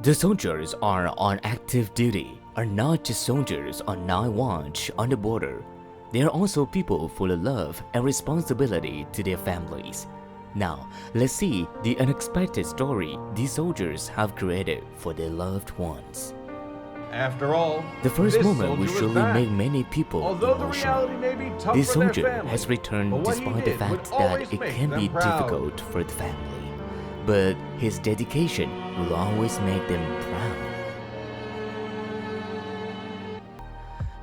The soldiers are on active duty are not just soldiers on night watch on the border. They are also people full of love and responsibility to their families. Now, let's see the unexpected story these soldiers have created for their loved ones. After all, The first this moment will soldier was surely back. make many people Although the emotional. reality may be tough This for their soldier family, has returned but what he despite the did would fact that always it make can them be proud. difficult for the family. But his dedication will always make them proud.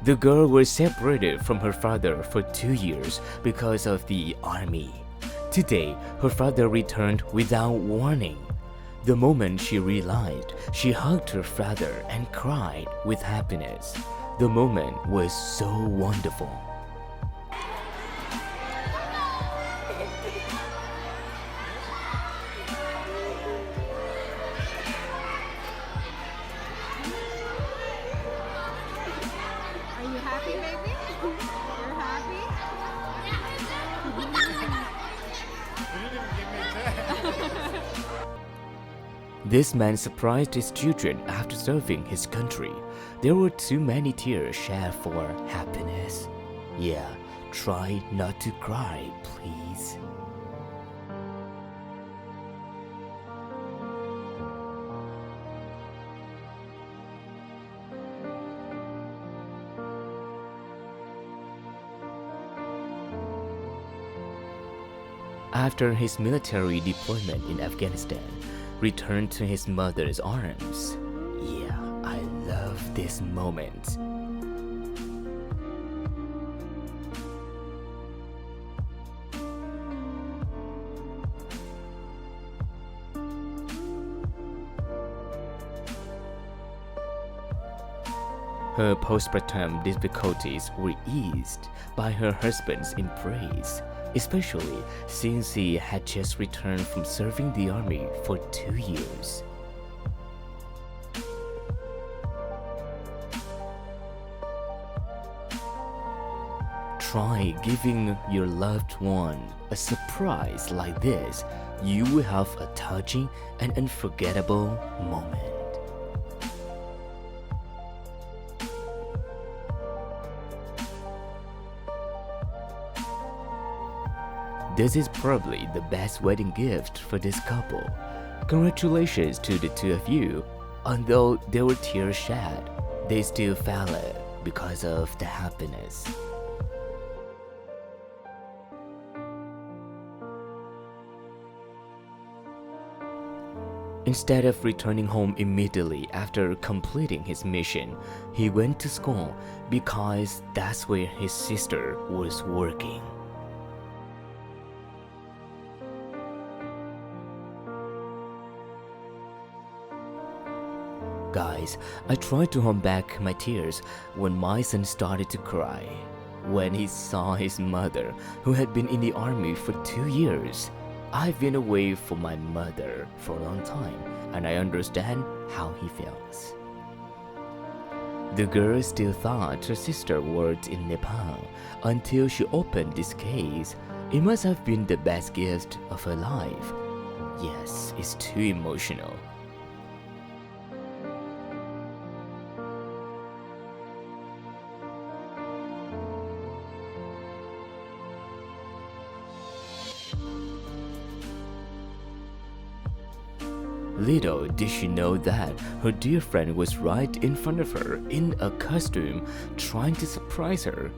The girl was separated from her father for 2 years because of the army. Today, her father returned without warning. The moment she realized, she hugged her father and cried with happiness. The moment was so wonderful. Are you happy, baby? You're happy? This man surprised his children after serving his country. There were too many tears shed for happiness. Yeah, try not to cry, please. After his military deployment in Afghanistan, returned to his mother's arms. Yeah, I love this moment. Her postpartum difficulties were eased by her husband's embrace, especially since he had just returned from serving the army for 2 years. Try giving your loved one a surprise like this. You will have a touching and unforgettable moment. This is probably the best wedding gift for this couple. Congratulations to the two of you. Although there were tears shed, they still valid because of the happiness. Instead of returning home immediately after completing his mission, he went to school because that's where his sister was working. Guys, I tried to hold back my tears when my son started to cry. When he saw his mother, who had been in the army for 2 years. I've been away from my mother for a long time, and I understand how he feels. The girl still thought her sister worked in Nepal until she opened this case. It must have been the best gift of her life. Yes, it's too emotional. Little did she know that her dear friend was right in front of her in a costume, trying to surprise her.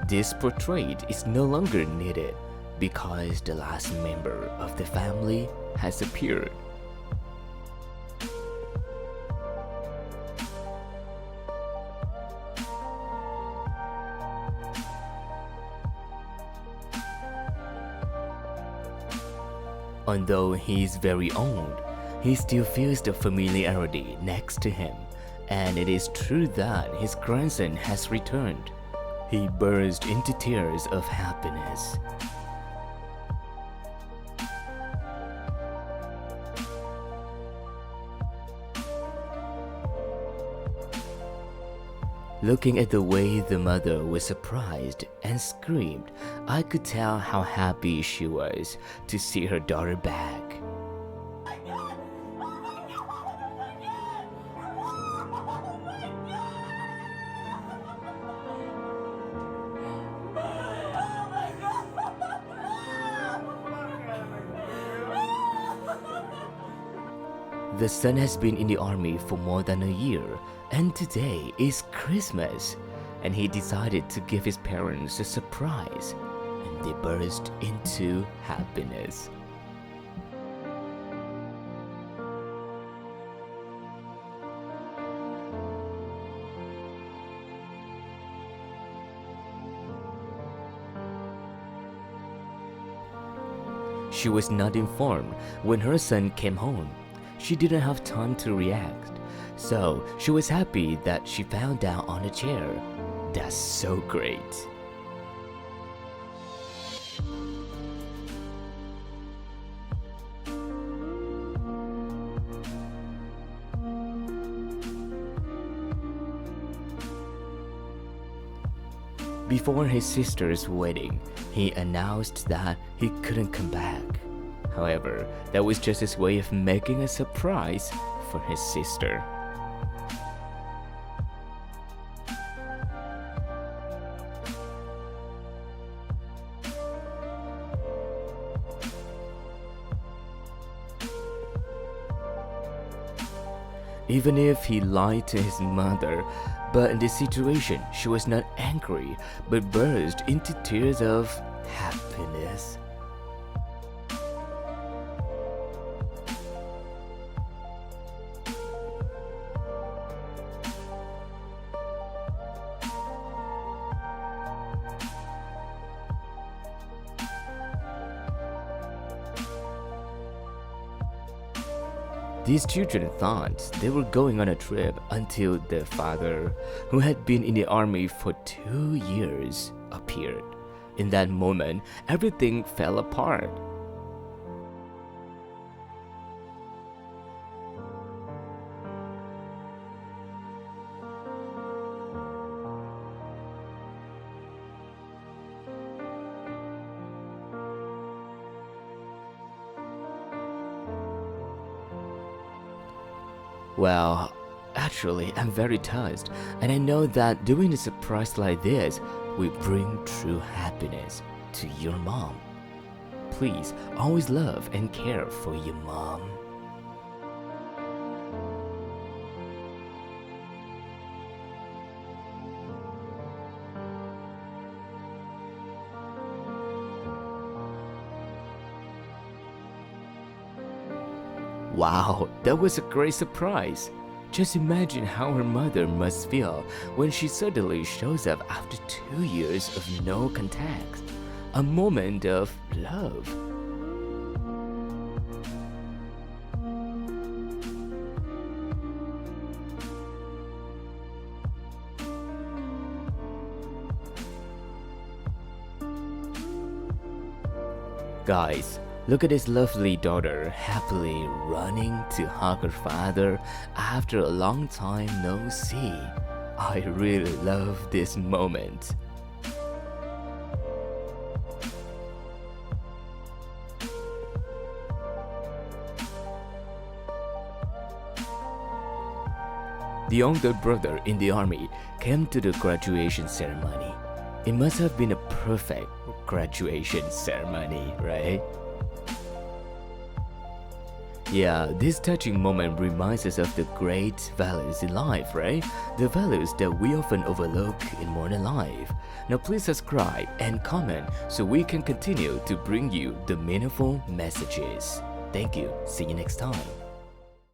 This portrait is no longer needed because the last member of the family has appeared. Although he is very old, he still feels the familiarity next to him, and it is true that his grandson has returned. He burst into tears of happiness. Looking at the way the mother was surprised and screamed, I could tell how happy she was to see her daughter back. The son has been in the army for more than a year, and today is Christmas, and he decided to give his parents a surprise, and they burst into happiness. She was not informed when her son came home. She didn't have time to react, so she was happy that she found out on a chair. That's so great. Before his sister's wedding, he announced that he couldn't come back. However, that was just his way of making a surprise for his sister. Even if he lied to his mother, but in this situation, she was not angry, but burst into tears of happiness. These children thought they were going on a trip until their father, who had been in the army for 2 years, appeared. In that moment, everything fell apart. Well, actually, I'm very touched, and I know that doing a surprise like this will bring true happiness to your mom. Please always love and care for your mom. Wow, that was a great surprise. Just imagine how her mother must feel when she suddenly shows up after 2 years of no contact. A moment of love. Guys, look at his lovely daughter happily running to hug her father after a long time no see. I really love this moment. The younger brother in the army came to the graduation ceremony. It must have been a perfect graduation ceremony, right? Yeah, this touching moment reminds us of the great values in life, right? The values that we often overlook in modern life. Now please subscribe and comment so we can continue to bring you the meaningful messages. Thank you. See you next time.